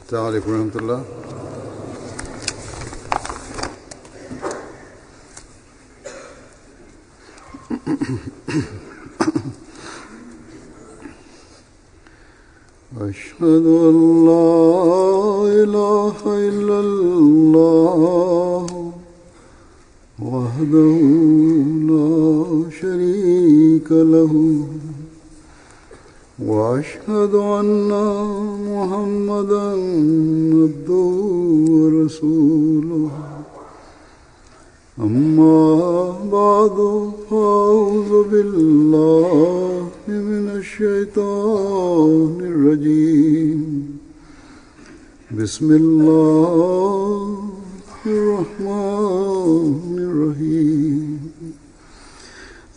السلام عليكم ورحمة الله. أشهد أن لا إله إلا الله وحده لا شريك له وأشهد أن محمدا عبده ورسوله أما بعد فأعوذ بالله من الشيطان الرجيم بسم الله الرحمن الرحيم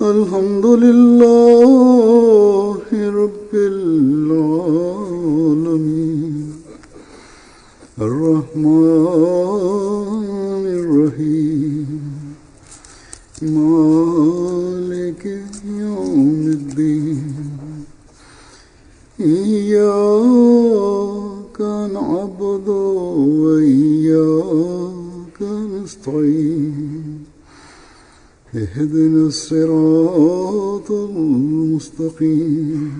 الحمد لله رب العالمين الرحمن الرحيم مالك يوم الدين إياك نعبد وإياك نستعين اهدنا الصراط المستقيم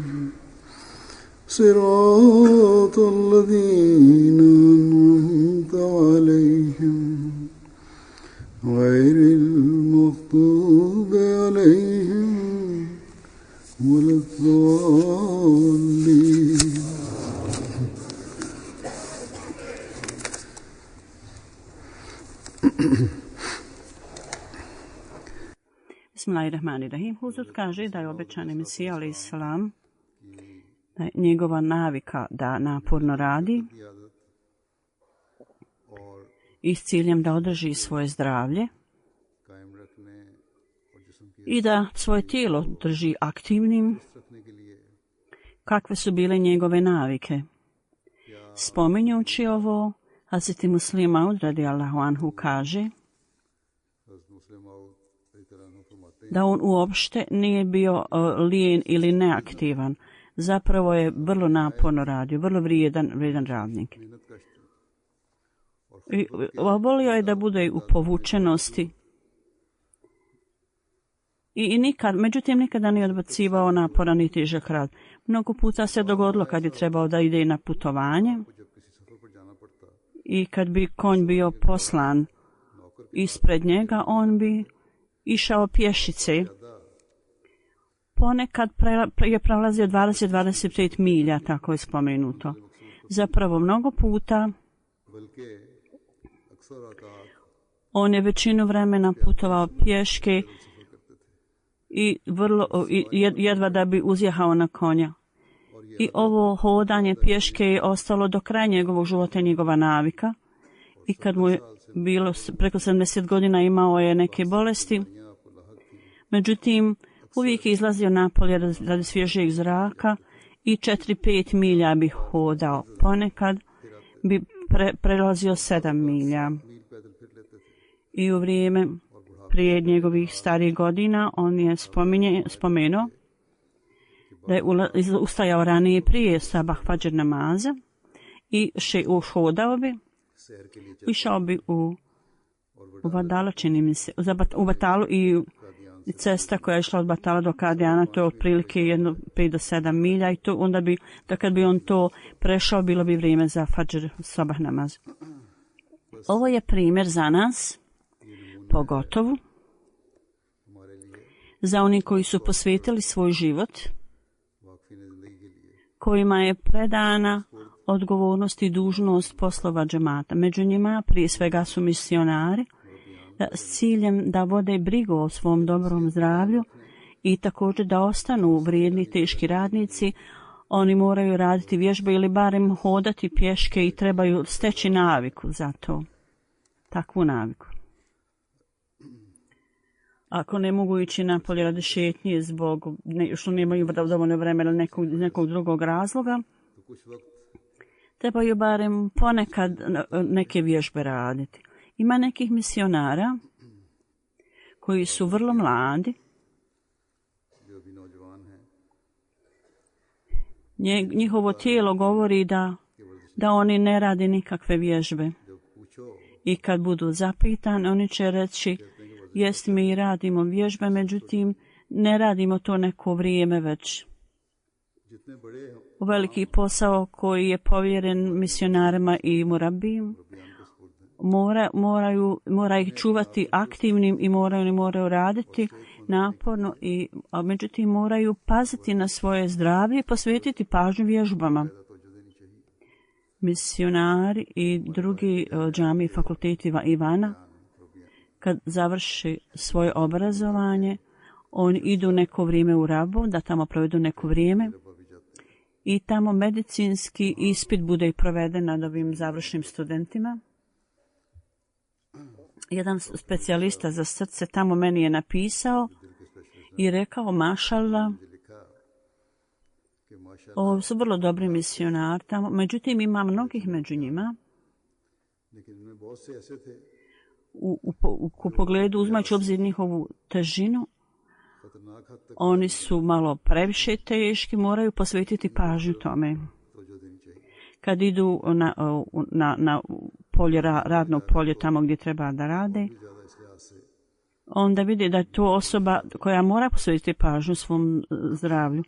صراط الذين أنعمت عليهم غير المغضوب عليهم ولا الضالين. Bismillahirrahmanirrahim. Huzur kaže da je obećani Mesija alejhi selam, da je njegova navika da naporno radi i s ciljem da održi svoje zdravlje i da svoje tijelo drži aktivnim. Kakve su bile njegove navike? Spominjući ovo, Hazreti Muslih Maud radijallahu anhu kaže da on uopšte nije bio lijen ili neaktivan. Zapravo je vrlo naporno radio, vrlo vrijedan radnik. I volio je da bude u povučenosti međutim nikada nije odbacivao naporan i težak rad. Mnogo puta se dogodilo kad je trebao da ide na putovanje i kad bi konj bio poslan ispred njega, on bi išao pješice. Ponekad je prelazio 20-25 milja, tako je spomenuto. Zapravo mnogo puta on je većinu vremena putovao pješke i jedva da bi uzjehao na konja. I ovo hodanje pješke je ostalo do kraja njegovog života i njegova navika. I kad mu je bilo preko 70 godina, imao je neke bolesti. Međutim, uvijek je izlazio napolje radi svježijeg zraka i 4-5 milja bi hodao. Ponekad bi prelazio 7 milja. I u vrijeme prije njegovih starih godina on je spomenuo da je ustajao ranije prije sabah fadžr namaza i hodao bi, išao bi u Batalu, čini mi se, u Batalu i cesta koja je išla od Batala do Kadijana, to je otprilike 5 do 7 milja i to onda bi, da kad bi on to prešao, bilo bi vrijeme za fadžr sabah namaz. Ovo je primjer za nas, pogotovo za oni koji su posvetili svoj život, kojima je predana odgovornost i dužnost poslova džemata. Među njima prije svega su misionari s ciljem da vode brigu o svom dobrom zdravlju i također da ostanu vrijedni teški radnici. Oni moraju raditi vježbe ili barem hodati pješke i trebaju steći naviku za to. Takvu naviku. Ako ne mogu ići napolje radi šetnje zbog što nemaju dovoljno vremena ili nekog drugog razloga, trebaju barem ponekad neke vježbe raditi. Ima nekih misionara koji su vrlo mladi. Njihovo tijelo govori da oni ne rade nikakve vježbe. I kad budu zapitani, oni će reći, jest mi radimo vježbe, međutim ne radimo to neko vrijeme već. Veliki posao koji je povjeren misionarima i murabijima, mora ih čuvati aktivnim i moraju raditi naporno, a međutim moraju paziti na svoje zdravlje i posvetiti pažnju vježbama. Misionari i drugi džami fakulteti Ivana, kad završi svoje obrazovanje, oni idu neko vrijeme u Rabu, da tamo provedu neko vrijeme i tamo medicinski ispit bude i proveden nad ovim završnim studentima. Jedan specijalista za srce tamo meni je napisao i rekao, mašallah, ovo su vrlo dobri misionari tamo, međutim ima mnogih među njima u pogledu, uzmajući obzir njihovu težinu, oni su malo previše teški, moraju posvetiti pažnju tome. Kad idu na polje, radno polje tamo gdje treba da rade, onda vidi da je to osoba koja mora posvetiti pažnju svom zdravlju.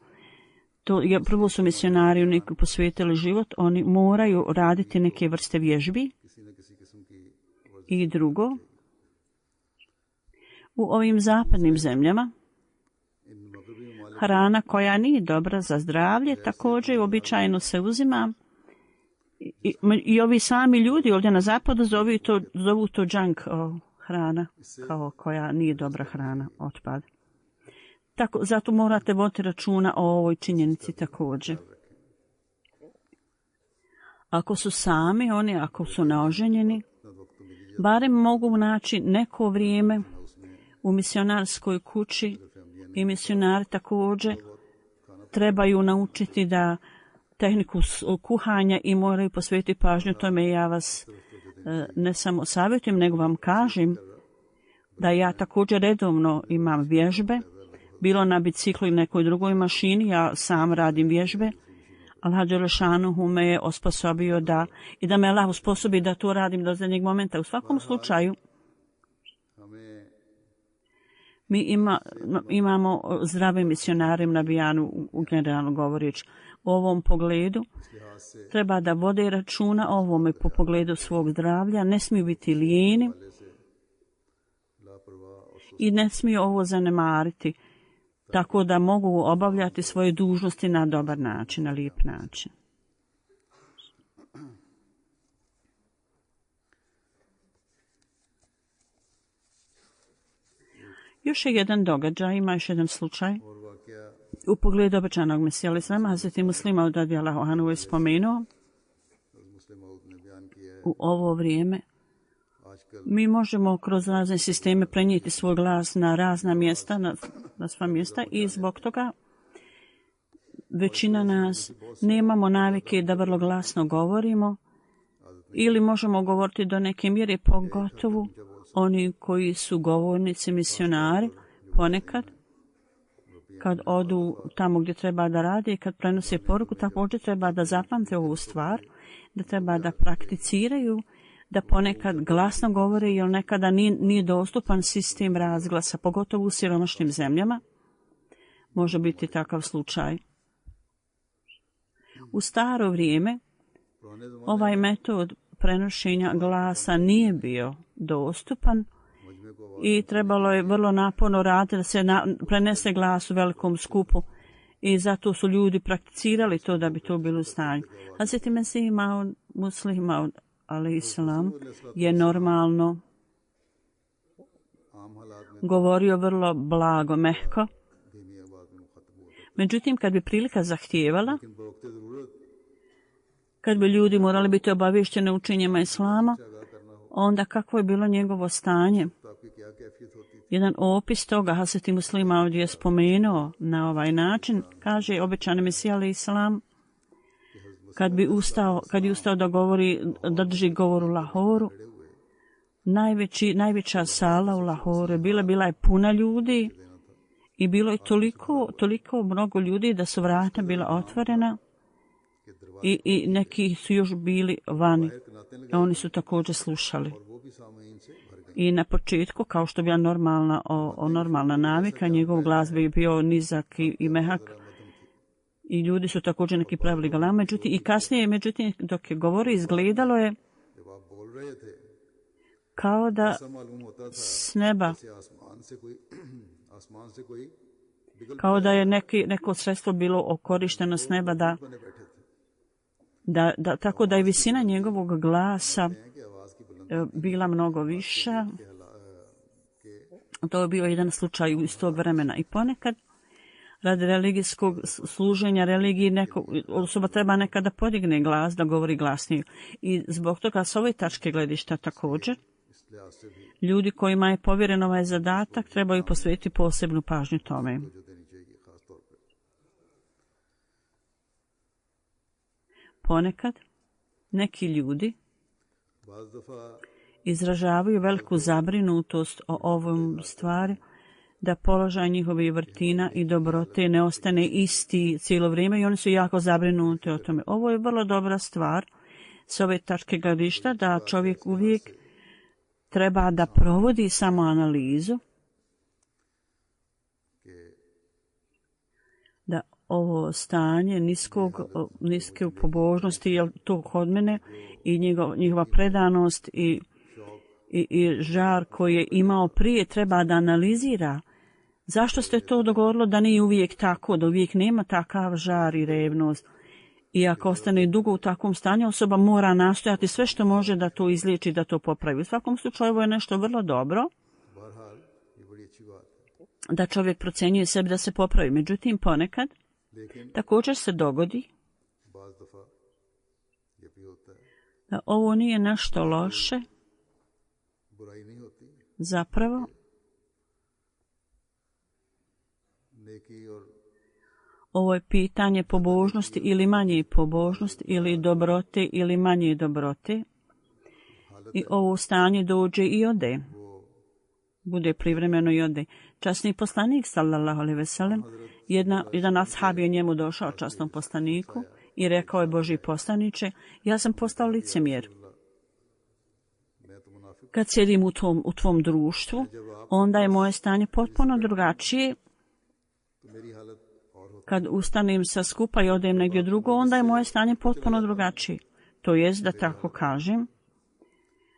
Prvo su misionari neki posvetili život, oni moraju raditi neke vrste vježbi. I drugo, u ovim zapadnim zemljama, hrana koja nije dobra za zdravlje također običajno se uzima i ovi sami ljudi ovdje na zapadu zovu to junk hrana, kao koja nije dobra hrana, otpad. Zato morate voditi računa o ovoj činjenici također. Ako su sami, ako su neoženjeni, barem mogu naći neko vrijeme u misionarskoj kući i misionari također trebaju naučiti da tehniku kuhanja i moraju posvetiti pažnju tome. Ja vas ne samo savjetujem, nego vam kažem da ja također redovno imam vježbe, bilo na biciklu i nekoj drugoj mašini, ja sam radim vježbe. Allah Đelešanuhu me je osposobio da me Allah osposobi da to radim do zadnjeg momenta. U svakom slučaju, mi imamo zdrave misionare na Bijanu, generalno govoreći. U ovom pogledu treba da vode računa o ovome po pogledu svog zdravlja, ne smiju biti lijeni i ne smiju ovo zanemariti, tako da mogu obavljati svoje dužnosti na dobar način, na lijep način. Još je jedan događaj, ima još jedan slučaj. U pogledu obećanog Mesija al-Islama, Hazreti Muslima radijallahu anhu je spomenuo u ovo vrijeme mi možemo kroz razne sisteme prenijeti svoj glas na razna mjesta, na sva mjesta i zbog toga većina nas nemamo navike da vrlo glasno govorimo ili možemo govoriti do neke mjere, pogotovo oni koji su govornici, misionari, ponekad kad odu tamo gdje treba da rade i kad prenose poruku, također treba da zapamte ovu stvar, da treba da prakticiraju, da ponekad glasno govore, jer nekada nije dostupan sistem razglasa, pogotovo u siromašnim zemljama. Može biti takav slučaj. U staro vrijeme ovaj metod prenošenja glasa nije bio dostupan i trebalo je vrlo naporno raditi da se prenese glas u velikom skupu i zato su ljudi prakticirali to da bi to bilo u stanju. Hazreti Mesih Muslima alejhiselam je normalno govorio vrlo blago, mehko. Međutim, kad bi prilika zahtijevala, kad bi ljudi morali biti obavješteni učenjima Islama, onda kakvo je bilo njegovo stanje? Jedan opis toga Hazreti Muslima ovdje je spomenuo na ovaj način, kaže obećani Mesija alejhiselam, kad je ustao da drži govor u Lahoru, najveća sala u Lahoru bila je puna ljudi i bilo je toliko mnogo ljudi da su vrata bila otvorena i neki su još bili vani. Oni su također slušali. I na početku, kao što je bila normalna navika, njegov glas bi bio nizak i mehak. I ljudi su također neki pravili galam. Međutim, i kasnije, dok je govori, izgledalo je kao da s neba, kao da je neko sredstvo bilo korišteno s neba, tako da je visina njegovog glasa bila mnogo viša. To je bio jedan slučaj iz tog vremena. I ponekad, radi religijskog služenja religiji, osoba treba nekada podigne glas, da govori glasnije. I zbog toga s ove tačke gledišta također, ljudi kojima je povjeren ovaj zadatak trebaju posvetiti posebnu pažnju tome. Ponekad neki ljudi izražavaju veliku zabrinutost o ovom stvari, da položaj njihovih vrtina i dobrote ne ostane isti cijelo vrijeme i oni su jako zabrinuti o tome. Ovo je vrlo dobra stvar s ove tačke gledišta, da čovjek uvijek treba da provodi samo analizu, da ovo stanje niske pobožnosti, je to kod mene, i njihova predanost i žar koji je imao prije, treba da analizira zašto se to dogodilo, da nije uvijek tako, da uvijek nema takav žar i revnost. I ako ostane dugo u takvom stanju, osoba mora nastojati sve što može da to izliječi, da to popravi. U svakom slučaju ovo je nešto vrlo dobro, da čovjek procjenjuje sebi da se popravi. Međutim, ponekad također se dogodi da ovo nije nešto loše, zapravo ovo je pitanje pobožnosti ili manje pobožnosti, ili dobrote ili manje dobrote. I ovo stanje dođe i ode. Bude privremeno i ode. Časni poslanik, sallallahu alejhi ve sellem, jedan ashab je njemu došao, časnom poslaniku, i rekao je: Božji poslaniče, ja sam postao licemjer. Kad sjedim u tvom društvu, onda je moje stanje potpuno drugačije. Kad ustanem sa skupa i odem negdje drugo, onda je moje stanje potpuno drugačije. To jest, da tako kažem,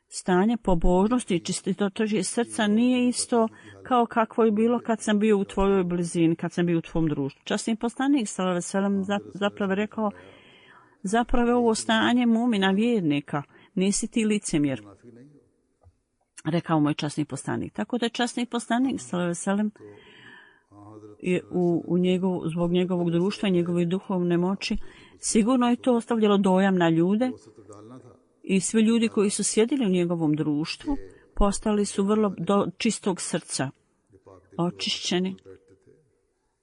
stanje pobožnosti i čistoće srca nije isto kao kakvo je bilo kad sam bio u tvojoj blizini, kad sam bio u tvom društvu. Časni poslanik sallallahu alejhi ve sellem zapravo rekao: zapravo je ovo stanje mumina vjernika, nisi ti licemjer, rekao moj časni poslanik. Tako da je časni poslanik sallallahu alejhi ve sellem zbog njegovog društva i njegove duhovne moći, sigurno je to ostavljalo dojam na ljude, i svi ljudi koji su sjedili u njegovom društvu postali su vrlo čistog srca, očišćeni,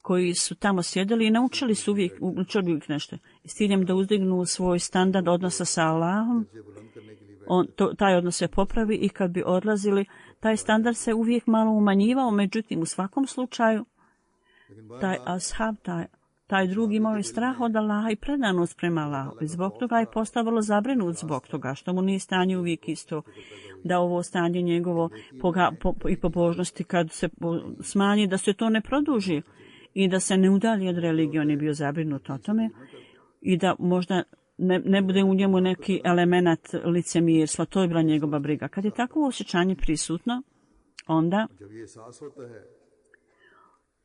koji su tamo sjedili i naučili uvijek nešto. S ciljem da uzdignu svoj standard odnosa sa Allahom, taj odnos se popravi, i kad bi odlazili, taj standard se uvijek malo umanjivao. Međutim, u svakom slučaju, taj ashab, taj drugi imao je strah od Allaha i predanost prema Allahu. I zbog toga je postao vrlo zabrinut zbog toga, što mu nije stanje uvijek isto, da ovo stanje njegovo i pobožnosti kad se smanji, da se to ne produži i da se ne udalji od religije. On je bio zabrinut o tome i da možda ne bude u njemu neki element licemjerstva. To je bila njegova briga. Kad je takvo osjećanje prisutno, onda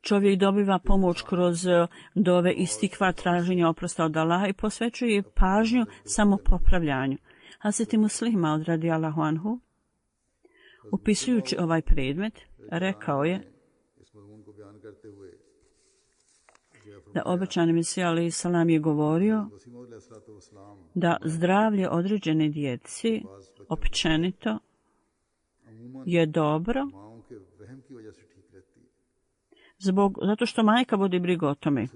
čovjek dobiva pomoć kroz dove i stikva, traženja oprosta od Allaha, i posvećuje pažnju samopopravljanju. Hazreti Muslima od radijallahu anhu, upisujući ovaj predmet, rekao je da obećani Mesija alejhi selam je govorio da zdravlje određene djeci općenito je dobro, zato što majka vodi brigu o tome.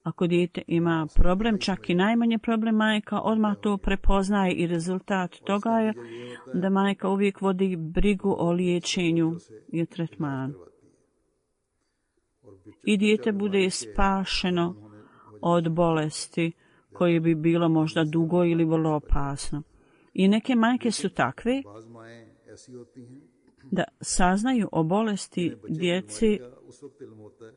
Ako dijete ima problem, čak i najmanje problem, majka odmah to prepoznaje, i rezultat toga je da majka uvijek vodi brigu o liječenju i o tretmanu. I dijete bude spašeno od bolesti koje bi bilo možda dugo ili vrlo opasno. I neke majke su takve बाज माएँ ऐसी होती हैं da saznaju o bolesti djeci का उस वक्त इल्म होता है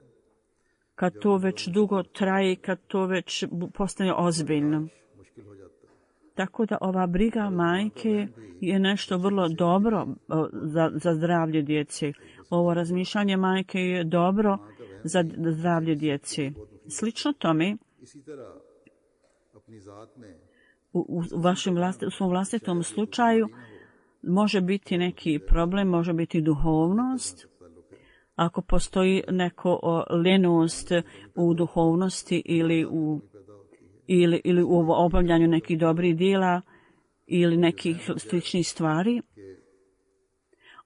kad to već dugo traje, kad to već postane ozbiljno. मुश्किल हो जाता है। Tako da ova briga majke je nešto vrlo dobro za zdravlje djece. Ovo razmišljanje majke je dobro za zdravlje djece. Slično tome, इसी तरह अपनी जात में u svom vlastitom slučaju može biti neki problem, može biti duhovnost. Ako postoji neko ljenost u duhovnosti ili u obavljanju nekih dobrih djela ili nekih sličnih stvari,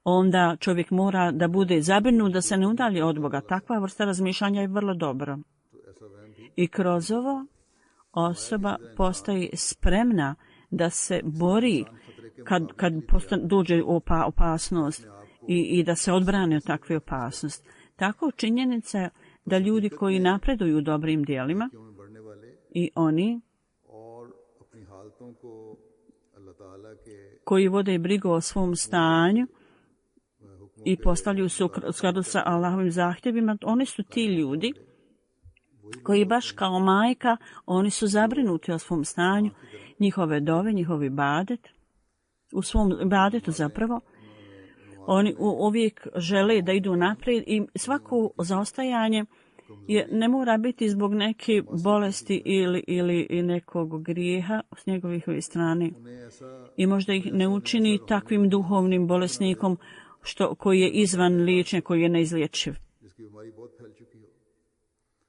onda čovjek mora da bude zabrinut da se ne udalji od Boga. Takva vrsta razmišljanja je vrlo dobro. I kroz ovo osoba postaje spremna da se bori kad dođe opasnost i da se odbrane od takve opasnosti. Tako činjenica je da ljudi koji napreduju u dobrim djelima i oni koji vode brigu o svom stanju i postavljaju se u skladu sa Allahovim zahtjevima, oni su ti ljudi koji baš kao majka, oni su zabrinuti o svom stanju, njihove dove, njihov ibadet, u svom ibadetu zapravo. Oni uvijek žele da idu naprijed i svako zaostajanje ne mora biti zbog neke bolesti ili nekog grijeha s njegovih strane. I možda ih ne učini takvim duhovnim bolesnikom koji je izvan liječenja, koji je neizlječiv.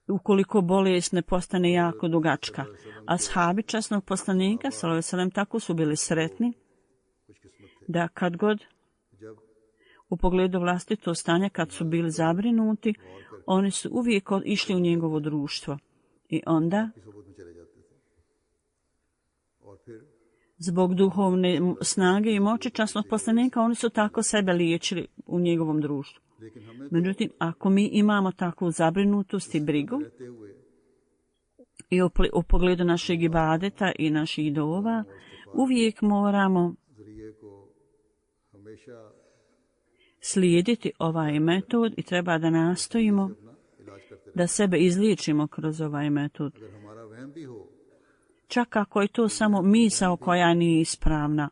Ukoliko bolest ne postane jako dugačka. Ashabi časnog poslanika, sallallahu alejhi ve sellem, tako su bili sretni da kad god u pogledu vlastitog stanja, kad su bili zabrinuti, oni su uvijek išli u njegovo društvo. I onda, zbog duhovne snage i moći časnog poslanika, oni su tako sebe liječili u njegovom društvu. Međutim, ako mi imamo takvu zabrinutost i brigu i u pogledu našeg ibadeta i naših dova, uvijek moramo slijediti ovaj metod i treba da nastojimo da sebe izliječimo kroz ovaj metod. Čak ako je to samo misao koja nije ispravna,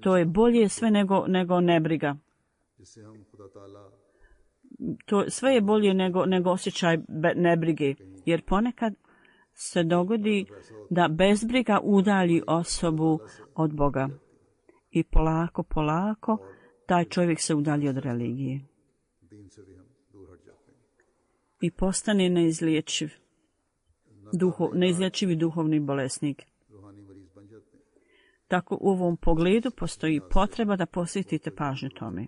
to je bolje sve nego nebriga. Sve je bolje nego osjećaj nebrige, jer ponekad se dogodi da bezbriga udalji osobu od Boga. I polako taj čovjek se udalji od religije i postane neizlječivi duhovni bolesnik. Tako u ovom pogledu postoji potreba da posvetite pažnju tome.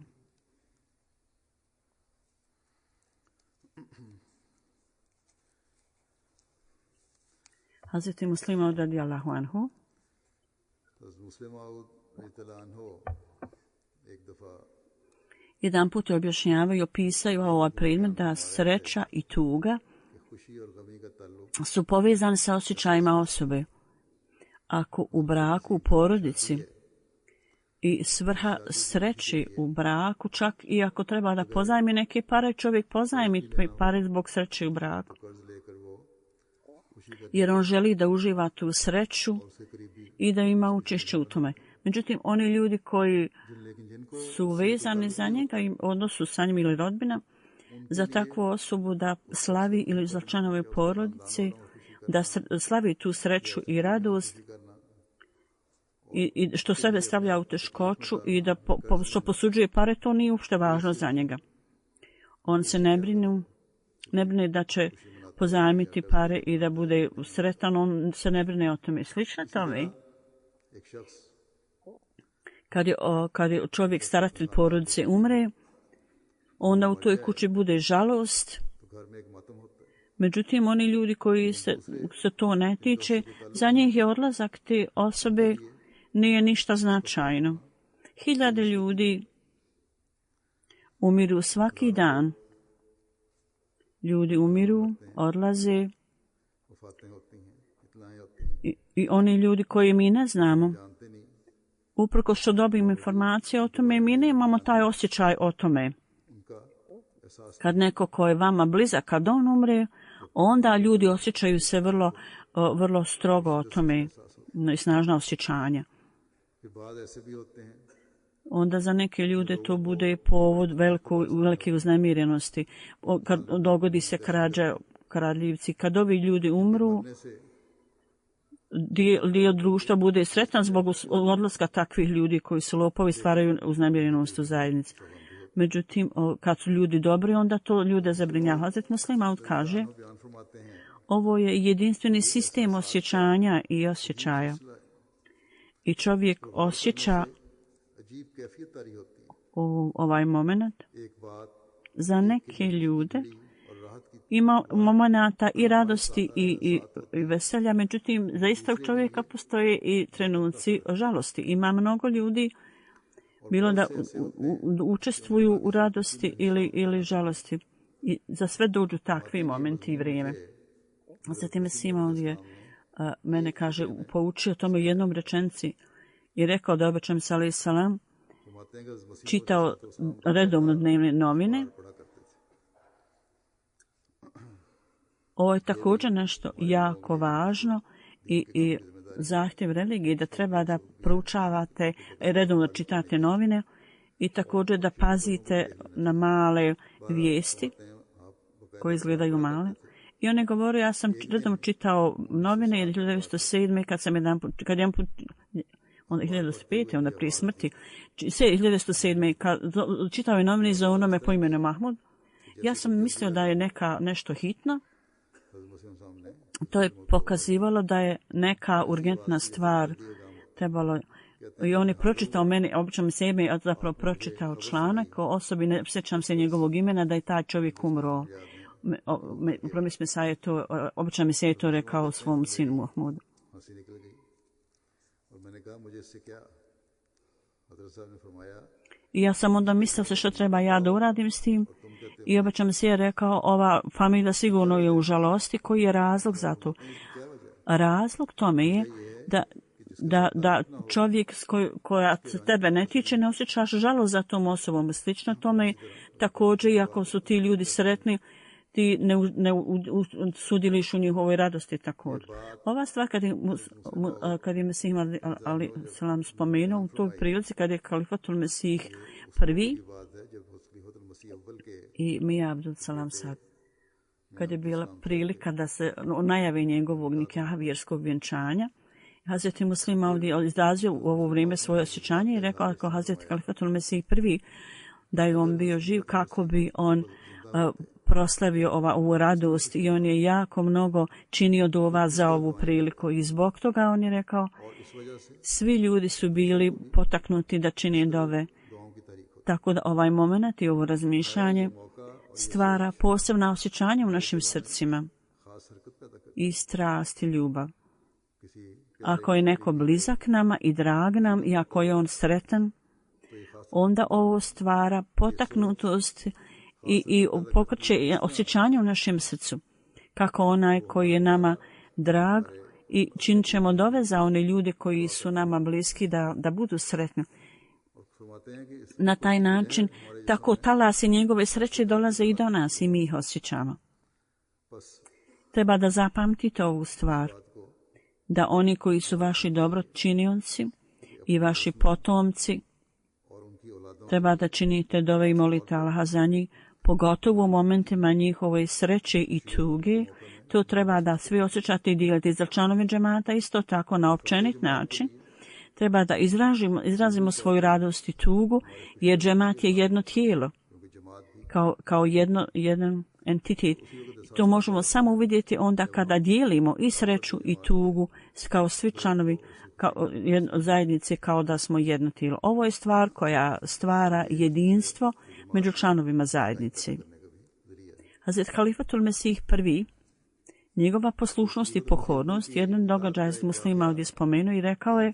Hazreti Muslim Maud radijallahu anhu jedan put objašnjavaju i opisaju ovaj predmet da sreća i tuga su povezani sa osjećajima osobe. Ako u braku, u porodici i svrha sreći u braku, čak i ako treba da pozajmi neke pare, čovjek pozajmi pare zbog sreće u braku. Jer on želi da uživa tu sreću i da ima učešće u tome. Međutim, oni ljudi koji su vezani za njega i odnosu sa njim ili rodbina, za takvu osobu da slavi ili za članove porodice, da slavi tu sreću i radost i što sebe stavlja u teškoću i da što posuđuje pare, to nije uopšte važno za njega. On se ne brine da će pozajmiti pare i da bude sretan, on se ne brine o tome. Slično tome, kad je čovjek staratelj porodice umre, onda u toj kući bude žalost. Međutim, oni ljudi koji se to ne tiče, za njih je odlazak te osobe nije ništa značajno. 1000 ljudi umiru svaki dan. Ljudi umiru, odlaze वफातें होती हैं, इतलाएं होती हैं, I oni ljudi koji mi ne znamo, जानते नहीं, uprko što dobijemo informacije o tome, mi nemamo taj osjećaj o tome. उनका एहसास Kad neko ko je vama blizak, kad on umre, onda ljudi osjećaju se vrlo strogo o tome i snažna osjećanja. फिर बाद ऐसे भी होते हैं Onda za neke ljude to bude povod velike uznemirenosti. Kad dogodi se krađa, kradljivci, kad ovi ljudi umru, ने से dio društva bude sretan zbog odlaska takvih ljudi koji su lopovi, stvaraju uznemirenost u zajednici. Međutim, kad su ljudi dobri, onda to ljude zabrinjava. Hazret Muslim Maud kaže, बयान फरमाते हैं ovo je jedinstveni sistem osjećanja i osjećaja. I čovjek osjeća अजीब कैफियत तारी होती है, ovaj moment. एक बात Za neke ljude और राहत की ima momenata i radosti i veselja, međutim, za istog čovjeka postoje i trenuci žalosti. Ima mnogo ljudi, bilo da učestvuju u radosti ili žalosti. I za sve dođu takvi momenti i vrijeme. Zatim Sima ovdje mene kaže, poučio tome u jednom rečenci i rekao da obećam se alaih salam फरमाते हैं कि मसीह čitao redovno dnevne novine. पढ़ा करते थे, Ovo je također nešto jako važno i zahtjev religije da treba da proučavate, redovno čitate novine i također da pazite na male vijesti koje izgledaju male. I on je govorio, ja sam redovno čitao novine 1907. kad jedan put onda 1905. onda prije smrti, 1907. Čitao je novine za onome po imenu Mahmud. Ja sam mislio da je nešto hitno. हज़रत मसीह सामने To je pokazivalo da je neka urgentna stvar trebalo. I on je pročitao meni, obično se ime, a zapravo pročitao članak o osobi, ne sjećam se njegovog imena, da je taj čovjek umro. Obično mi se je to rekao svom sinu Muhammedu. हंसी निकल गई और मैंने कहा मुझे इससे क्या, हज़रत साहब ने फरमाया I ja sam onda mislila se što treba ja da uradim s tim. I obično mi se je rekao, ova familija sigurno je u žalosti. Koji je razlog za to? Razlog tome je da čovjek koja se tebe ne tiče, ne osjećaš žalost za tom osobom. Slično tome također, iako su ti ljudi sretni, ti ne sudjeliš u njihovoj radosti također. Ova stvar kad je Mesih ali salam spomenuo u toj prilici kad je Kalifatul Mesih prvi बात है जब खलीफतुल मसीह अव्वल के i Mija Abdul Salam sad, kad je bila prilika da se najavi njegovog nikaha vjerskog vjenčanja, Hazreti Muslim ovdje izrazio u ovo vrijeme svoje osjećanje i rekao ako Hazreti Kalifatul Mesih prvi da je on bio živ, kako bi on proslavio ovu radost, i on je jako mnogo činio dova za ovu priliku i zbog toga on je rekao svi ljudi su bili potaknuti da čine dove. Tako da ovaj moment i ovo razmišljanje stvara posebna osjećanja u našim srcima i strast i ljubav. Ako je neko blizak nama i drag nam i ako je on sretan, onda ovo stvara potaknutost i pokreće osjećanje u našem srcu. Kako onaj koji je nama drag i činit ćemo dove za one ljude koji su nama bliski da budu sretni. Na taj način, tako talasi njegove sreće dolaze i do nas i mi ih osjećamo. Treba da zapamtite ovu stvar, da oni koji su vaši dobročinioci i vaši potomci, treba da činite dove i molite Allaha za njih, pogotovo u momentima njihove sreće i tuge. To treba da svi osjećate i dijelite za članove džemata, isto tako na općenit način. Treba da izrazimo svoju radost i tugu, jer džemat je jedno tijelo, kao jedan entitet. To možemo samo uvidjeti onda kada dijelimo i sreću i tugu kao svi članovi zajednice, kao da smo jedno tijelo. Ovo je stvar koja stvara jedinstvo među članovima zajednice. Hazret Kalifatul Mesih prvi, njegova poslušnost i pokornost, jedan događaj s muslima ovdje spomenuo i rekao je,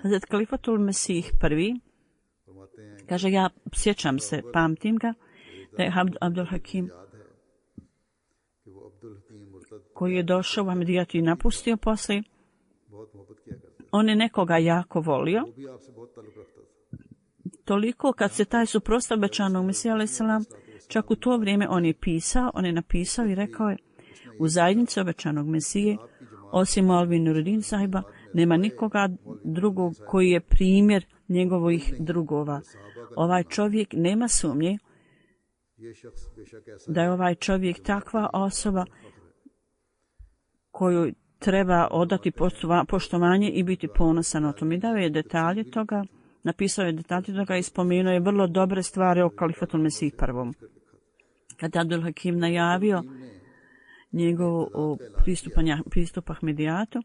Hazret Kalifatul Mesih prvi, kaže, ja sjećam se, pamtim ga, da je Abdul Hakim, koji je došao u Ahmedijat i napustio poslije, बहुत मोहब्बत किया करते on je nekoga jako volio, वो भी आपसे बहुत ताल्लुक रखता था toliko kad se taj suprotstavio obećanog Mesija alejhi selam, čak u to vrijeme on je napisao i rekao je: u zajednici obećanog Mesije, osim Maulvi Nuruddin sahiba, nema nikoga drugog koji je primjer njegovih drugova. Ovaj čovjek, nema sumnje ये शख्स बेशक ऐसा da je ovaj čovjek takva osoba koju treba odati poštovanje i biti ponosan o tom. I dao je detalje toga, napisao je detalje toga i spomenuo je vrlo dobre stvari o Kalifatul Mesih prvom. Kada Abdul Hakim najavio njegov pristup Ahmedijatu,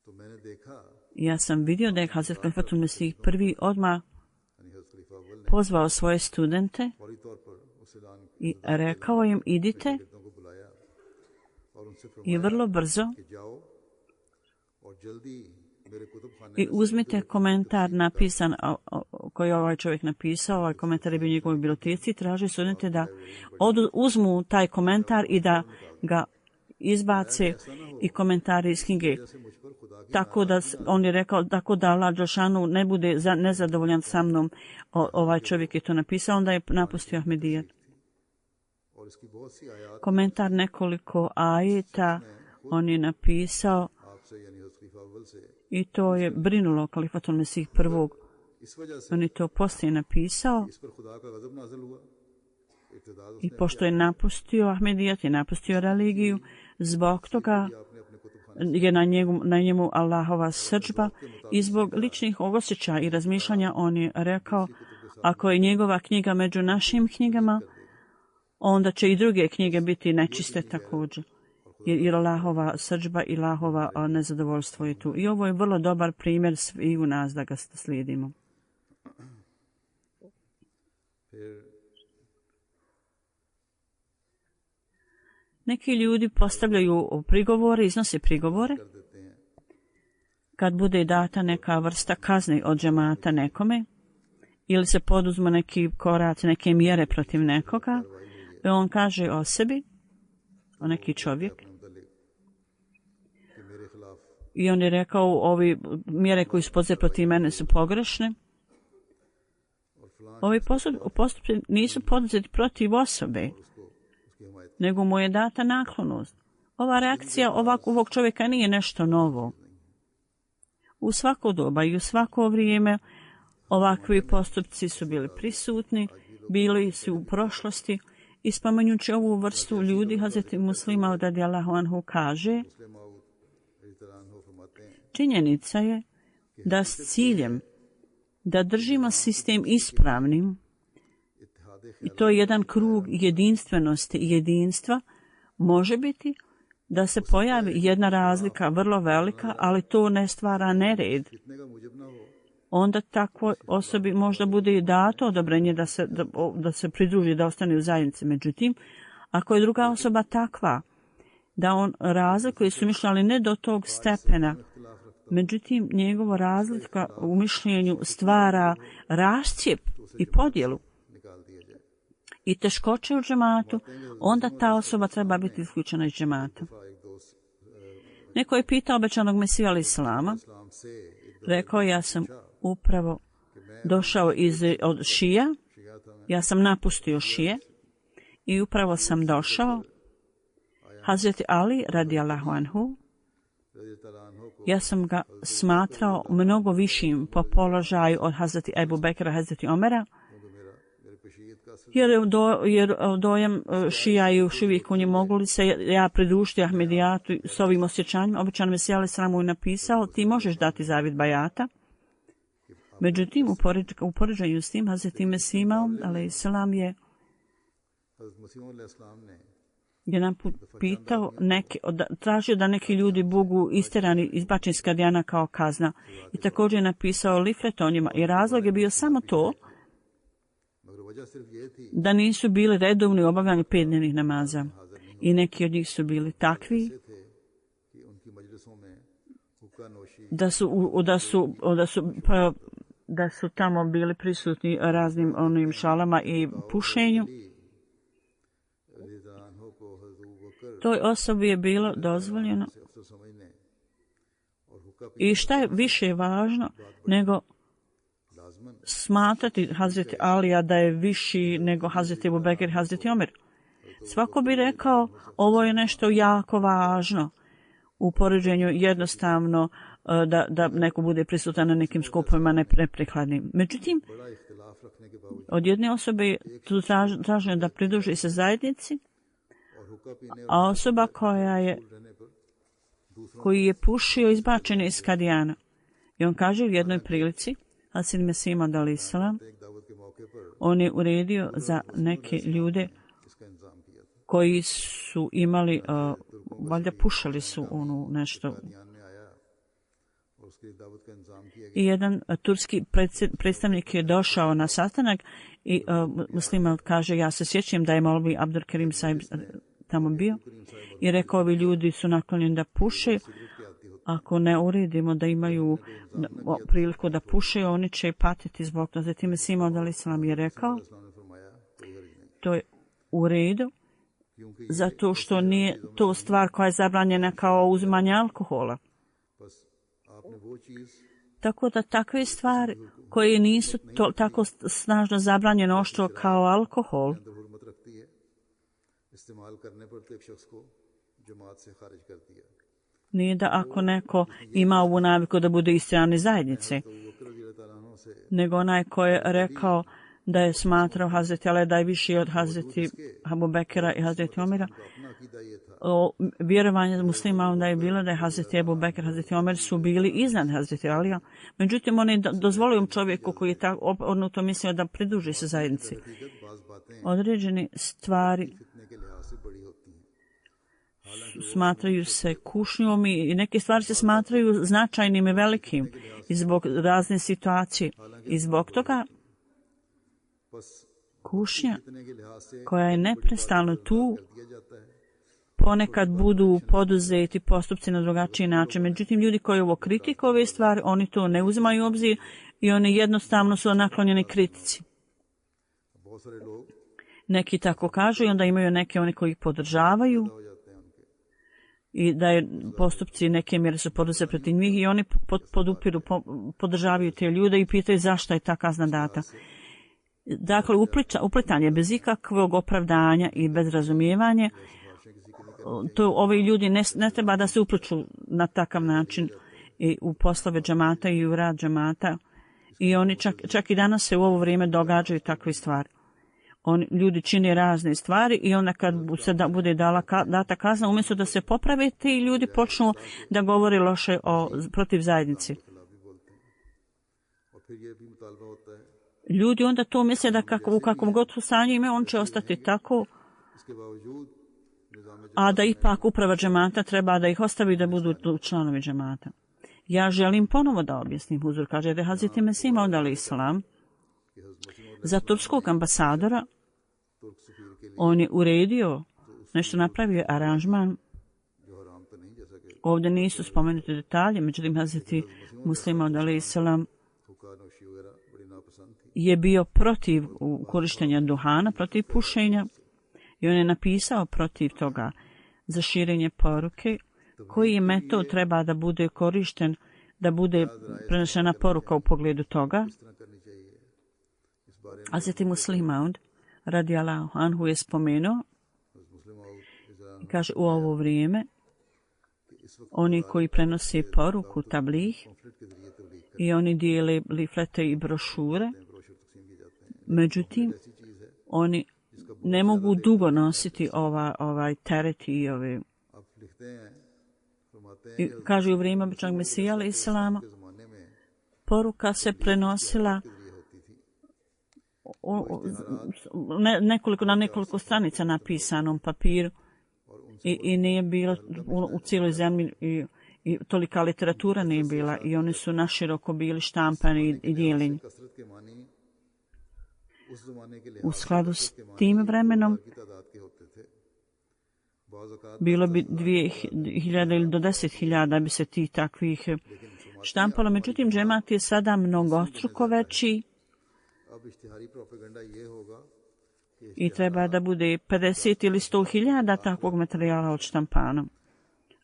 तो मैंने देखा ja sam vidio da je Hazret Kalifatul Mesih prvi odmah यानी हज़रत खलीफा अव्वल ने pozvao svoje studente फौरी तौर पर उस ऐलान i rekao im: idite शागिर्दों को बुलाया और उनसे i फरमाया vrlo brzo कि जाओ और जल्दी मेरे कुतुब खाने i uzmite komentar napisan koji je ovaj čovjek napisao. Ovaj komentar je bio u njegovoj biblioteci. Traži studente da uzmu taj komentar i da ga izbace i komentari iz knjige. से मुझ पर खुदा की Tako da on je rekao, tako da Allah dželešanu ne bude nezadovoljan sa mnom. Ovaj čovjek je to napisao, onda je napustio Ahmedijat. और इसकी बहुत सी आयात Komentar nekoliko ajeta on je napisao आपसे यानी हज़रत खलीफा अव्वल से i to je brinulo Kalifatul Mesih prvog. इस वजह से On je to poslije napisao इस पर खुदा का गजब नाज़िल हुआ इब्तिदा i pošto je napustio Ahmedijat i napustio religiju, zbog toga आपने अपने कुतुब खाने je na njemu Allahova srdžba i zbog ličnih osjećaja i razmišljanja on je rekao: ako je njegova knjiga među našim knjigama, onda će i druge knjige biti nečiste također. Jer Allahova srdžba i Allahova nezadovoljstvo je tu. I ovo je vrlo dobar primjer svi u nas da ga slijedimo. फिर Neki ljudi postavljaju prigovore, iznose prigovore कर देते हैं kad bude data neka vrsta kazne od džemata nekome ili se poduzmu neki koraci, neke mjere protiv nekoga. I on kaže o sebi, o neki čovjek, अपने मुतल्लिक कि मेरे खिलाफ i on je rekao: ovi mjere koji su poduzete protiv mene su pogrešne. और फलां Ovi postupci nisu poduzeti protiv osobe, उसकी हमायत nego mu je data naklonost. Ova reakcija ovog čovjeka nije nešto novo. U svako doba i u svako vrijeme ovakvi postupci su bili prisutni, bili su u prošlosti. I spominjući ovu vrstu ljudi, Hazreti Muslima radijallahu anhu kaže: मुस्लिम माऊद रज़ियल्लाहु अन्हु फरमाते हैं činjenica je da s ciljem da držimo sistem ispravnim, Ittehad i to je jedan krug jedinstvenosti i jedinstva, može biti da se pojavi jedna razlika vrlo velika, ali to ne stvara nered. इतने का मुजिब ना हो Onda takvoj osobi možda bude i dato odobrenje da se pridruži, da ostane u zajednici. Međutim, ako je druga osoba takva da on razlikuje su mišljenja, ali ne do tog stepena, međutim, njegova razlika u mišljenju stvara rascijep i podjelu निकाल दिया जाए i teškoće u džematu, onda ta osoba treba biti isključena iz džemata. एक दोस्त Neko je pitao obećanog Mesiju alejhi selama, इस्लाम से एक rekao: ja sam upravo došao od šija, शिया था मैं ja sam napustio šije i upravo sam došao. Hazreti Ali radijallahu anhu, रज़ियल्लाहु अन्हु को ja sam ga smatrao mnogo višim po položaju od Hazreti Ebu Bekra, Hazreti Omera, क्योंकि मेरे पशीयत का असर jer dojam šija i još uvijek u njim mogu li se ja pridružiti Ahmedijatu s ovim osjećanjima. Obećan Mesija alejhi selam mu je napisao: ti možeš dati zavjet bajata. Međutim, u poređenju s tim, Hazreti Mesija alejhi selam je हज़रत मसीह अलैहिस्सलाम ने jedan put pitao tražio da neki ljudi budu istjerani, izbačeni iz Kadijana kao kazna. I također je napisao liflet o njima. I razlog je bio samo to मगर वजह सिर्फ ये थी da nisu bili redovni u obavljanju 5 dnevnih namaza. I neki od njih su bili takvi थे कि उनकी मजलिसों में हुक्का नोशी da su tamo bili prisutni raznim onim šalama i pušenju. रज़ियल्लाहु अन्हु को हज़रत अबू बकर toj osobi je bilo dozvoljeno. I šta je više važno nego smatrati Hazreti Alija da je viši nego Hazreti Ebu Bekir i Hazreti Omer. Svako bi rekao ovo je nešto jako važno u poređenju jednostavno da neko bude prisutan na nekim skupovima neprikladnim. Međutim, od jedne osobe je tu traženo da pridruži se zajednici, a osoba koji je pušio izbačen iz Kadijana. I on kaže u jednoj prilici, Hasid Mesih Maud alejhi selam, on je uredio za neke ljude koji su imali, valjda pušali su nešto. I jedan turski predstavnik je došao na sastanak i muslima kaže, ja se sjećam da je Molvi Abdul Karim Sahib tamo bio i rekao, ovi ljudi su naklonjeni da puše. Ako ne uredimo da imaju priliku da puše, oni će patiti zbog toga. Zatim je Mesih Maud alejhi selam je rekao, to je u redu, zato što nije to stvar koja je zabranjena kao uzimanje alkohola. Tako da takve stvari koje nisu tako snažno zabranjene oštro kao alkohol, nije da ako neko ima ovu naviku da bude istran iz zajednice, nego onaj koji je rekao da je smatrao Hazreti Alija da je viši od Hazreti Abu Bekira i Hazreti Omera. Vjerovanje muslima onda je bilo da je Hazreti Abu Bekir i Hazreti Omer su bili iznad Hazreti Alija. Međutim, on je dozvolio čovjeku koji je on to mislio da pridruži se zajednici. Određene stvari smatraju se kušnjom i neke stvari se smatraju značajnim i velikim i zbog razne situacije. I zbog toga kušnja koja je neprestano tu, ponekad budu poduzeti postupci na drugačiji način. Međutim, ljudi koji ovo kritikuju ove stvari, oni to ne uzimaju u obzir i oni jednostavno su naklonjeni kritici. Neki tako kažu i onda imaju neke oni koji ih podržavaju i da je postupci neke mjere su poduzeti protiv njih i oni podržavaju te ljude i pitaju zašto je ta kazna data. Dakle, uplitanje bez ikakvog opravdanja i bez razumijevanja, to ovi ljudi ne treba da se upliču na takav način i u poslove džamata i u rad džamata. I oni čak i danas se u ovo vrijeme događaju takve stvari. Ljudi čine razne stvari i onda kad se bude data kazna, umjesto da se poprave, ti ljudi počnu da govore loše protiv zajednici. Ljudi onda to misle da u kakvom god stanju ime on će ostati tako, a da ipak uprava džemata treba da ih ostavi da budu članovi džemata. Ja želim ponovo da objasnim, huzur kaže da Hazreti Mesih Maud alejhi selam za turskog ambasadora on je uredio nešto, napravio aranžman. Ovdje nisu spomenuti detalje, međutim Hazreti Muslima Maud alejhi selam je bio protiv korištenja duhana, protiv pušenja i on je napisao protiv toga za širenje poruke koji je metod treba da bude korišten, da bude prenešena poruka u pogledu toga. Hazreti Muslima Maud radijallahu anhu je spomenuo i kaže u ovo vrijeme oni koji prenose poruku tablih i oni dijele liflete i brošure, međutim oni ne mogu dugo nositi ovaj teret i ove. I kaže u vrijeme običnog Mesija alejhi selama poruka se prenosila na nekoliko stranica napisanom papiru i nije bilo u cijeloj zemlji i tolika literatura nije bila i oni su naširoko bili štampani i dijeljeni. U skladu s tim vremenom bilo bi 2000 ili do 10.000 bi se tih takvih štampalo. Međutim, džemat je sada mnogostruko veći i treba da bude 50 ili 100.000 takvog materijala od štampanom.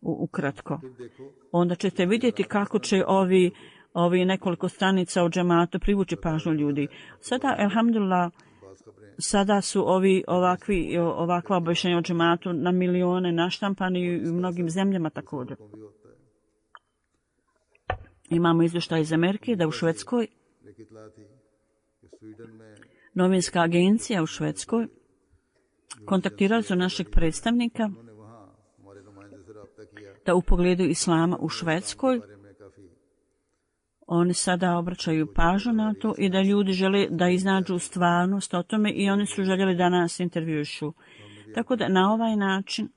Ukratko. Onda ćete vidjeti kako će ovi nekoliko stranica od džemata privući pažnju ljudi. Sada, elhamdulillah, sada su ovakva objašnjenja o džematu na milione naštampani i u mnogim zemljama također. Imamo izvještaj iz Amerike da u Švedskoj novinska agencija u Švedskoj kontaktirali su našeg predstavnika da u pogledu islama u Švedskoj oni sada obraćaju pažnju na to i da ljudi žele da iznađu stvarnost o tome i oni su željeli da nas intervjušu. Tako da na ovaj način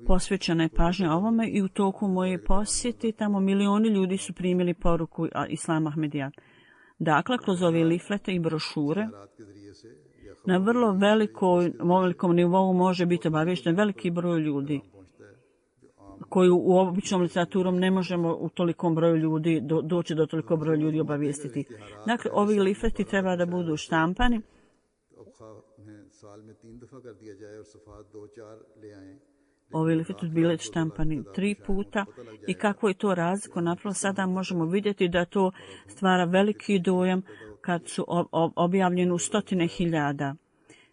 posvećena je pažnja ovome i u toku moje posjete tamo milioni ljudi su primili poruku Islam Ahmedija. Dakle, kroz ove liflete i brošure na vrlo velikom nivou može biti obavješten veliki broj ljudi koju u običnom literaturom ne možemo u tolikom broju ljudi doći do toliko broja ljudi obavijestiti. Dakle, ovi lifleti treba da budu štampani. Ovi lifleti bili štampani 3 puta i kako je to razliku napravilo, sada možemo vidjeti da to stvara veliki dojam kad su objavljeni u 100.000.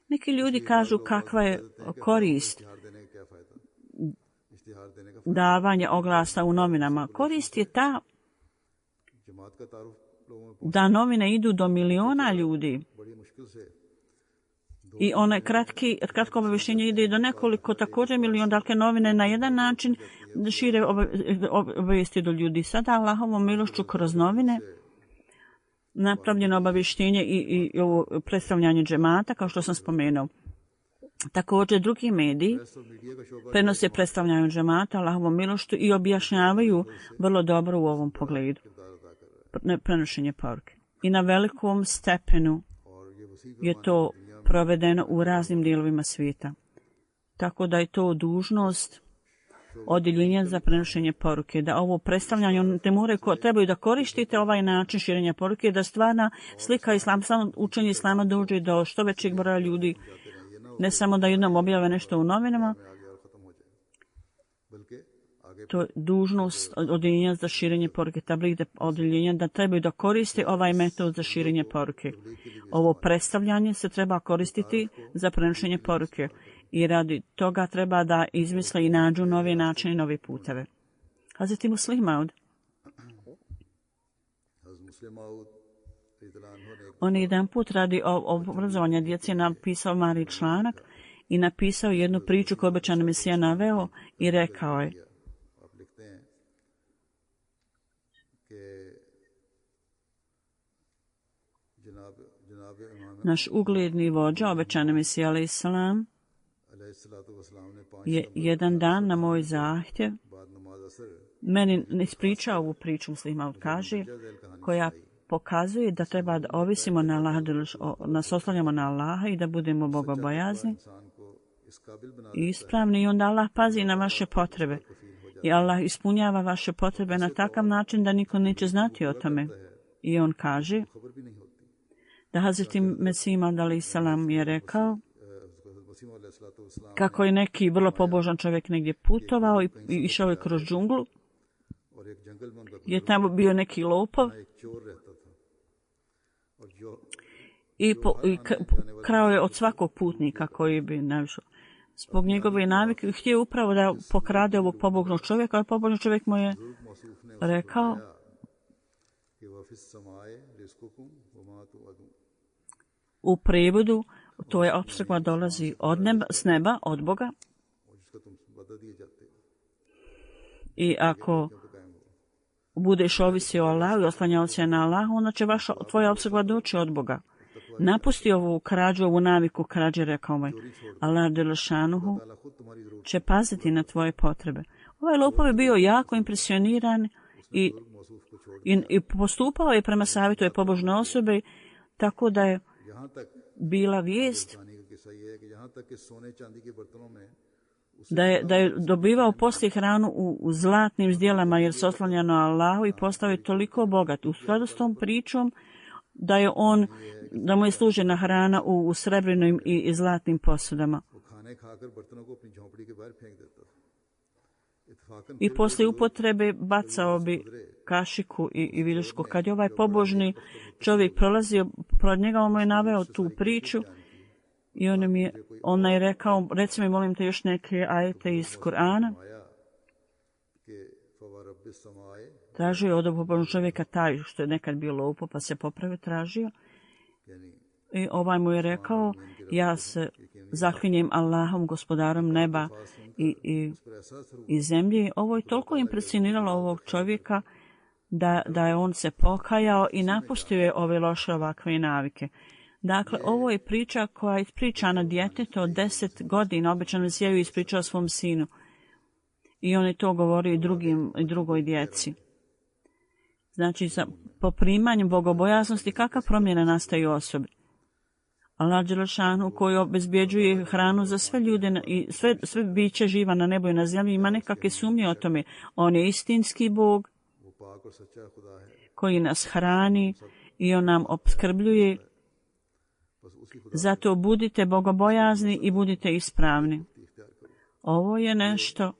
Neki ljudi kažu kakva je korist davanja oglasa u novinama. Korist je ta da novine idu do miliona ljudi i one kratko obavještenje ide do nekoliko također miliona. Dakle, novine na jedan način šire obavijesti do ljudi. Sada Allahovom milošću kroz novine napravljeno obavještenje i ovo predstavljanje džemata, kao što sam spomenuo. Također drugi mediji prenose predstavljanje džemata Allahovom milošću i objašnjavaju vrlo dobro u ovom pogledu prenošenje poruke. I na velikom stepenu je to provedeno u raznim dijelovima svijeta. Tako da je to dužnost odjeljenja za prenošenje poruke, da ovo predstavljanje trebaju da koristite ovaj način širenja poruke, da stvarna slika islama, samo učenje islama dođe do što većeg broja ljudi, ne samo da jednom objave nešto u novinama. To je dužnost odjeljenja za širenje poruke, tabligde odjeljenja da trebaju da koriste ovaj metod za širenje poruke. Ovo predstavljanje se treba koristiti za prenošenje poruke i radi toga treba da izmisle i nađu nove načine i nove puteve. Hazreti Muslih Maud, on je jedan put radi obrazovanja djece napisao mali članak i napisao jednu priču koju obećani Mesija naveo i rekao je: naš ugledni vođa, obećani Mesija alejhi selam, je jedan dan na moj zahtjev meni ispričao ovu priču, Muslih Maud kaže, koja pokazuje da treba da ovisimo na Allaha, nas oslanjamo na Allaha i da budemo bogobojazni i ispravni, i onda Allah pazi na vaše potrebe i Allah ispunjava vaše potrebe na takav način da niko neće znati o tome. I on kaže da Hazreti Mesih Maud alejhi selam je rekao kako je neki vrlo pobožan čovjek negdje putovao i išao je kroz džunglu, je tamo bio neki lopov i krao je od svakog putnika koji bi naišao. Zbog njegove navike htio upravo da pokrade ovog pobožnog čovjeka, ali pobožni čovjek mu je rekao: u prevodu to je opskrba dolazi s neba, od Boga, i ako budeš ovisio o Allahu i oslanjao se na Allahu, onda će tvoja opskrba doći od Boga. Napusti ovu krađu, ovu naviku krađe, rekao mu je. Allah dželešanuhu će paziti na tvoje potrebe. Ovaj lopov je bio jako impresioniran i postupao je prema savjetu je pobožne osobe, tako da je bila vijest da je dobivao poslije hranu u zlatnim zdjelama jer se oslanja na Allahu i postao je toliko bogat. U skladu s tom pričom da mu je služena hrana u srebrnim i zlatnim posudama. I poslije upotrebe bacao bi kašiku i viljušku. Kad je ovaj pobožni čovjek prolazio pored njega, on mu je naveo tu priču i on je rekao, reci mi molim te još neke ajete iz Kur'ana. Tražio je od ovog čovjeka taj što je nekad bio lopo pa se popravio, tražio. I ovaj mu je rekao, ja se zaklinjem Allahom, gospodarom neba i zemlje. Ovo je toliko impresioniralo ovog čovjeka da je on se pokajao i napustio je ove loše ovakve navike. Dakle, ovo je priča koja je ispričana djetetu od 10 godina. Obično Mesiju ispričao svom sinu. I on je to govorio i drugoj djeci. Znači, po primanju bogobojaznosti, kakva promjena nastaje u osobi? Allah Đelešanu koji obezbjeđuje hranu za sve ljude i sve biće živa na nebu i na zemlji, ima nekakve sumnje o tome. On je istinski Bog koji nas hrani i on nam opskrbljuje. Zato budite bogobojazni i budite ispravni. Ovo je nešto,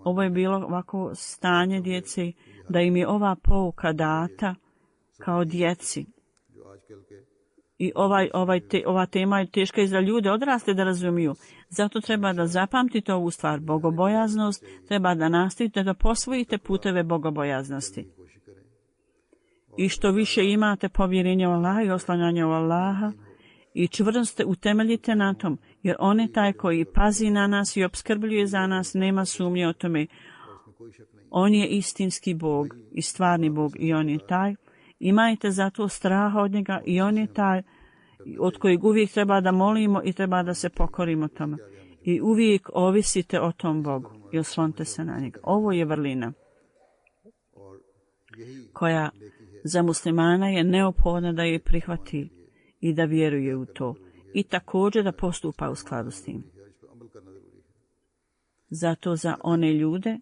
ovo je bilo ovako stanje djeci, da im je ova pouka data kao djeci. I ova tema je teška i za ljude odrasle da razumiju. Zato treba da zapamtite ovu stvar. Bogobojaznost treba da nastavite da posvojite puteve bogobojaznosti. I što više imate povjerenja u Allaha i oslanjanja u Allaha i čvrsto utemeljite na tom, jer on je taj koji pazi na nas i opskrbljuje za nas, nema sumnje o tome. On je istinski Bog i stvarni Bog i on je taj. Imajte zato straha od njega i on je taj od kojeg uvijek treba da molimo i treba da se pokorimo tome. I uvijek ovisite o tom Bogu i oslonite se na njega. Ovo je vrlina koja za muslimana je neophodna da je prihvati i da vjeruje u to. I također da postupa u skladu s tim. Zato za one ljude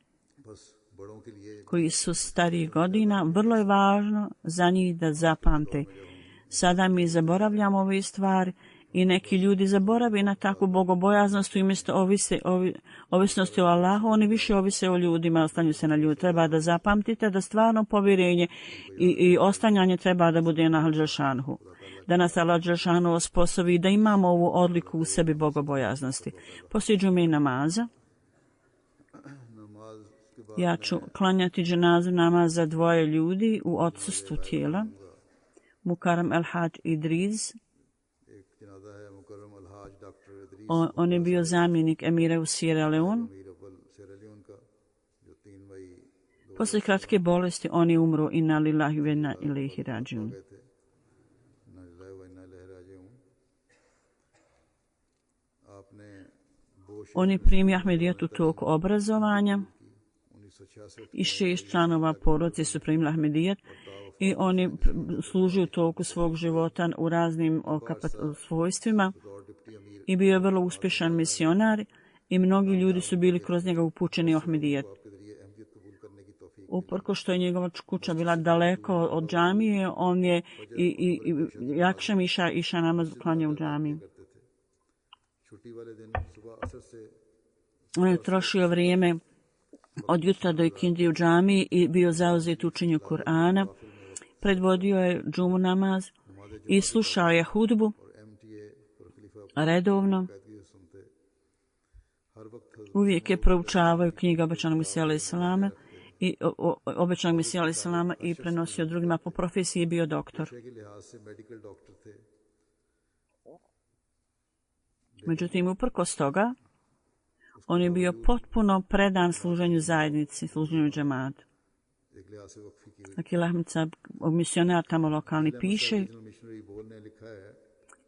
koji su starih godina, vrlo je važno za njih da zapamte. Sada mi zaboravljamo ove stvari i neki ljudi zaboravi na takvu bogobojaznost i umjesto ovisnosti o Allahu, oni više ovise o ljudima, ostanju se na ljudi. Treba da zapamtite da stvarno povjerenje i ostanjanje treba da bude na Allah Đelešanu. Da nas Allah Đelešanu osposobi da imamo ovu odliku u sebi bogobojaznosti. Poslije džume i namaza ja ću klanjati dženazu namaz za dvoje ljudi u odsustvu tijela. Mukarram El-Hadž Idriz. On je bio zamjenik emira u Sierra Leone. Poslije kratke bolesti on je umro inna lillahi wa inna ilaihi rađiun. On je primio Ahmedijet u toku obrazovanja i 6 članova porodice su primili Ahmedijet i on je služio u toku svog života u raznim svojstvima i bio je vrlo uspješan misionar i mnogi ljudi su bili kroz njega upućeni u Ahmedijet. Uprko što je njegova kuća bila daleko od džamije, on je i jakšem iša namaz klanja u džamiji. On je trošio vrijeme od jutra do ikindije u džamiji i bio zauzet u učenju Kur'ana. Predvodio je džumu namaz i slušao je hudbu redovno. Uvijek je proučavao knjige obećanog Mesija alejhi selama i obećanog Mesija alejhi selama i prenosio drugima. Po profesiji bio doktor. Međutim, uprkos toga, on je bio potpuno predan služenju zajednici, služenju džemata. Akil Ahmed Sab, misionar tamo lokalni, piše,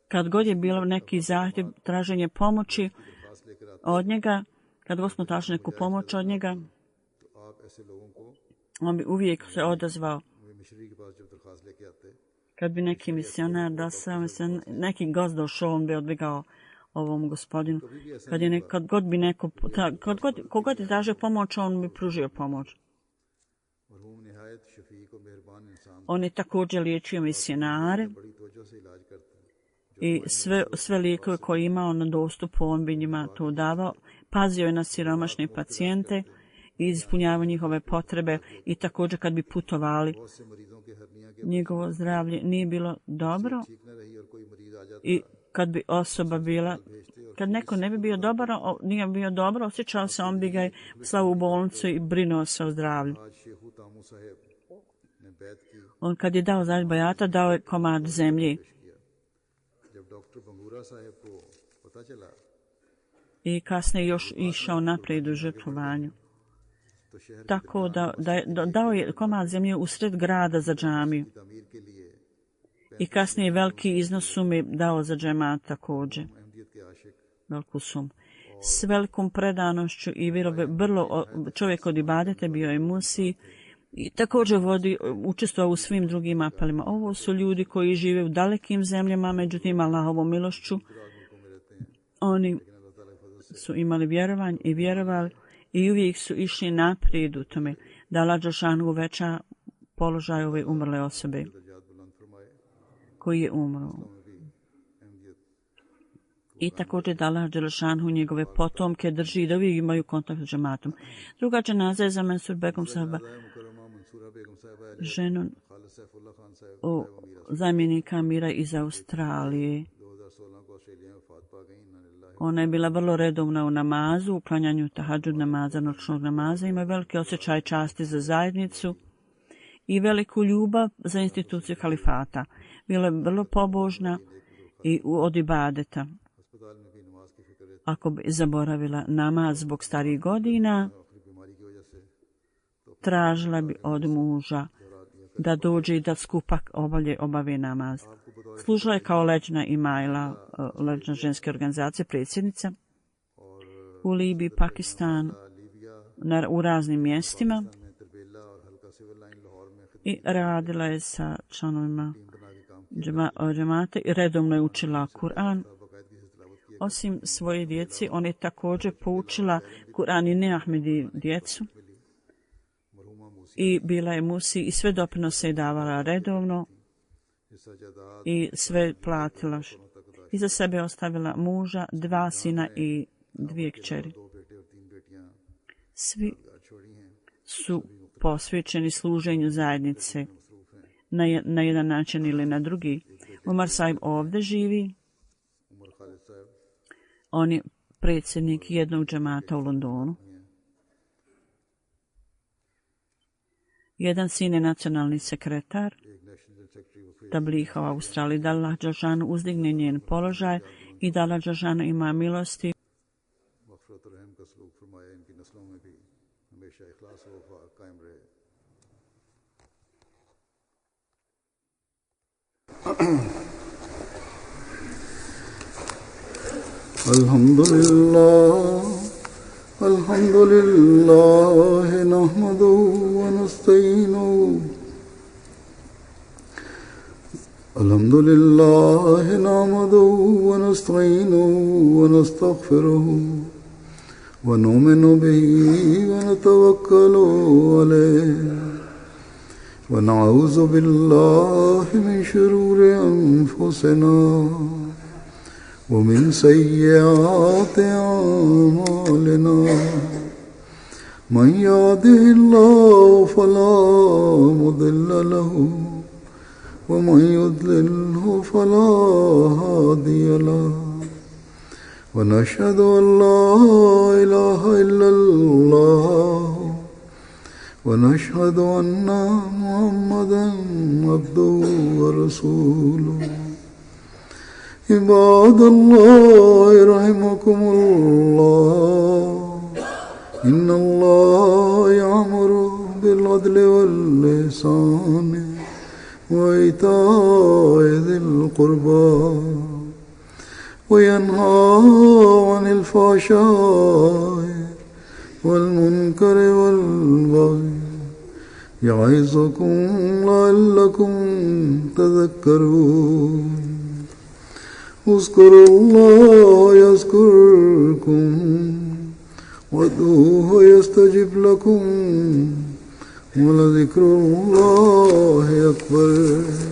kad god je bilo neki zahtjev, traženje pomoći od njega, kad god smo tražili neku pomoć od njega, on bi uvijek se odazvao. Kad bi neki misionar dosao, neki gost došao, on bi odbjegao ovom gospodinu. Kogod je tražio pomoć, on bi pružio pomoć. On je također liječio misionare i sve lijekove koje imao na dostupu, on bi njima to davao. Pazio je na siromašne pacijente i ispunjavao njihove potrebe i također kad bi putovali, njegovo zdravlje nije bilo dobro i kad bi osoba bila, kad neko ne bi bio dobar, nije bio dobro, osjećao se, on bi ga slao u bolnicu i brinuo se o zdravlju. On kad je dao zajedno bajata, dao je komad zemlji. I kasnije još išao naprijed u žrtvovanju. Tako da dao je komad zemlje usred grada za džamiju. I kasnije veliki iznos sumi dao za džemat također. Veliku sumu. S velikom predanošću i vrlo čovjek od ibadete bio je musi i također učestvovao u svim drugim apelima. Ovo su ljudi koji žive u dalekim zemljama, međutim Allahovom milošću oni su imali vjerovanje i vjerovali i uvijek su išli naprijed u tome da Allah dželešanu uveća položaj ove umrle osobe koji je umro. I također da Allah dželešanu njegove potomke drži da uvijek imaju kontakt s džematom. Druga dženaza je za Mansur Begum sahaba, ženu zamjenika mira iz Australije. Ona je bila vrlo redovna u namazu, u klanjanju tahadžud namaza, noćnog namaza, ima veliki osjećaj časti za zajednicu i veliku ljubav za instituciju halifata. Bila je vrlo pobožna i od ibadeta. Ako bi zaboravila namaz zbog starih godina, tražila bi od muža da dođe i da skupa obave namaz. Služila je kao leđna imajla, leđna ženske organizacije, predsjednica u Libiji, Pakistanu, u raznim mjestima i radila je sa članovima džemata i redovno je učila Kur'an. Osim svoje djeci, on je također poučila Kur'an i neahmedi djecu i bila je musi i sve doprinose je davala redovno i sve platila. Iza sebe ostavila muža, 2 sina i 2 kćeri. Svi su posvećeni služenju zajednice na jedan način ili na drugi. Umar Sahib ovdje živi. On je predsjednik jednog džemata u Londonu. Jedan sin je nacionalni sekretar Tabliha u Australiji. Da Allah dželešanu uzdigne njen položaj i da Allah dželešanu ima milosti. Alhamdulillah, nahmaduhu wa nasta'inuhu. Alhamdulillah, nahmaduhu wa nasta'inuhu wa nastaghfiruhu wa nu'minu bihi wa natawakkalu alayhi wa na'udhu billahi min shururi anfusina ومن سيئات أعمالنا من يهده الله فلا مضل له ومن يضلله فلا هادي له ونشهد أن لا إله إلا الله ونشهد أن محمدا عبده ورسوله عباد الله رحمكم الله إن الله يأمر بالعدل والإحسان وإيتاء ذي القربى وينهى عن الفحشاء والمنكر والبغي يعظكم لعلكم تذكرون اذكروا الله يذكركم وادعوه يستجب لكم ولذكر الله أكبر